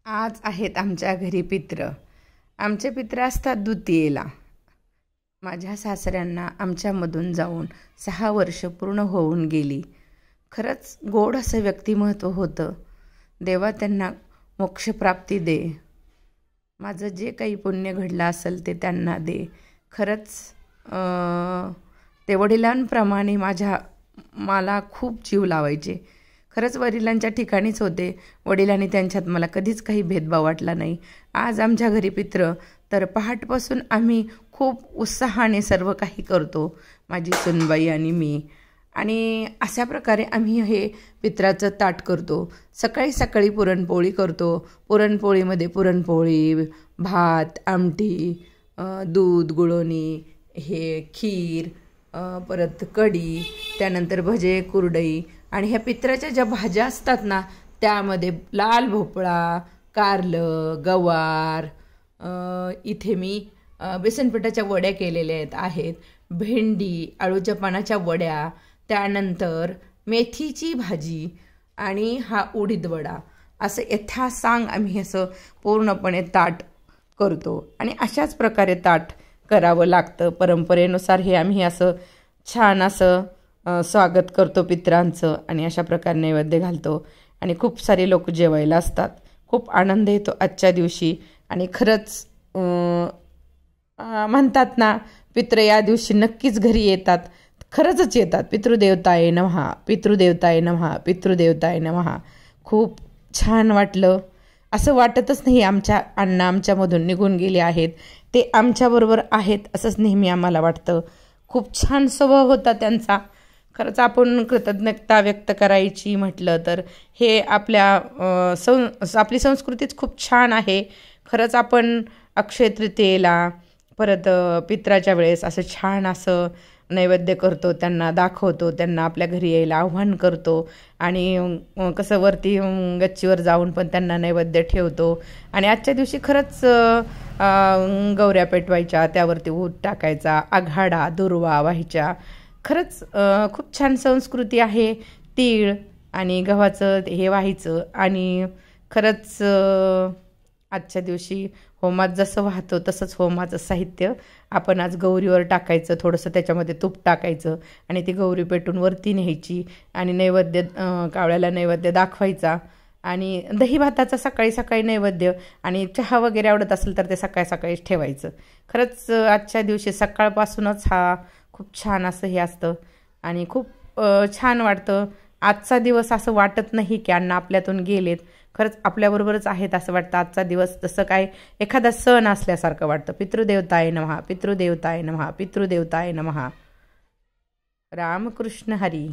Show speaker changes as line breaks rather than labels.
आज आहेत आमच्या घरी पित्र. आमचे पित्र असतात द्वितीयेला. माझ्या सासऱ्यांना आमच्यामधून जाऊन 6 वर्ष पूर्ण होऊन गेली. खरंच गोड असं व्यक्तिमत्व होतं. देवा त्यांना मोक्षप्राप्ती दे. माझं जे काही पुण्य घडलं असेल ते त्यांना दे. खरंच ते वडिलांप्रमाणे मला खूप जीव लावायचे. खरंच वडिलांच्या ठिकाणीच होते. वडिलांनी त्यांच्यात मला कधीच काही भेदभाव वाटला नाही. आज आमच्या घरी पित्र तर पहाटपासून आम्ही खूप उत्साहाने सर्व काही करतो, माझी सुनबाई आणि मी. आणि अशा प्रकारे आम्ही हे पित्राचं ताट करतो. सकाळी सकाळी पुरणपोळी करतो. पुरणपोळीमध्ये पुरणपोळी, भात, आमटी, दूध, गुळवणी, हे खीर, परत कढी, त्यानंतर भजे, कुरडई. आणि ह्या पित्राच्या ज्या भाज्या असतात ना, त्यामध्ये लाल भोपळा, कारलं, गवार, इथे मी बेसनपिठाच्या वड्या केलेल्या आहेत, भेंडी, अळूच्या पानाच्या वड्या, त्यानंतर मेथीची भाजी आणि हा उडीद वडा, असं यथासांग आम्ही असं पूर्णपणे ताट करतो. आणि अशाच प्रकारे ताट करावं लागतं. परंपरेनुसार हे आम्ही असं छान असं स्वागत करतो पित्रांचं. आणि अशा प्रकारे नैवेद्य घालतो. आणि खूप सारे लोक जेवायला असतात. खूप आनंद येतो आजच्या दिवशी. आणि खरंच म्हणतात ना, पित्र या दिवशी नक्कीच घरी येतात. खरंच येतात. पितृदेवताय नमः, पितृदेवताय नमः, पितृदेवताय नमः. खूप छान वाटलं. असं वाटतच नाही आमच्या अण्णा आमच्यामधून निघून गेले आहेत, ते आमच्याबरोबर आहेत असंच नेहमी आम्हाला वाटतं. खूप छान स्वभाव होता त्यांचा. खरंच आपण कृतज्ञता व्यक्त करायची म्हटलं तर हे आपली संस्कृतीच खूप छान आहे. खरंच आपण अक्षय तृतीयेला परत पित्राच्या वेळेस असं छान असं नैवेद्य करतो, त्यांना दाखवतो, त्यांना आपल्या घरी यायला आव्हान करतो. आणि कसं वरती गच्चीवर जाऊन पण त्यांना नैवेद्य ठेवतो. आणि आजच्या दिवशी खरंच गौऱ्या पेटवायच्या, त्यावरती ऊद टाकायचा, आघाडा दुर्वा व्हायच्या. खरंच खूप छान संस्कृती आहे. तीळ आणि गव्हाचं हे व्हायचं. आणि खरंच आजच्या दिवशी होमात जसं वाहतो तसंच होमाचं साहित्य आपण आज गौरीवर टाकायचं. थोडंसं त्याच्यामध्ये तूप टाकायचं आणि ती गौरी पेटून वरती न्यायची. आणि नैवेद्य कावळ्याला नैवेद्य दाखवायचा. आणि दही भाताचा सकाळी सकाळी नैवेद्य. आणि चहा वगैरे आवडत असेल तर ते सकाळी सकाळीच ठेवायचं. खरंच आजच्या दिवशी सकाळपासूनच हा खूप छान असं हे असतं. आणि खूप छान वाटतं. आजचा दिवस असं वाटत नाही की अण्णा आपल्यातून गेलेत. खरंच आपल्याबरोबरच आहेत असं वाटतं. आजचा दिवस जसं काय एखादा सण असल्यासारखं वाटतं. पितृदेवताय नमः, पितृदेवताय नमः, पितृदेवताय नमः. रामकृष्ण हरी.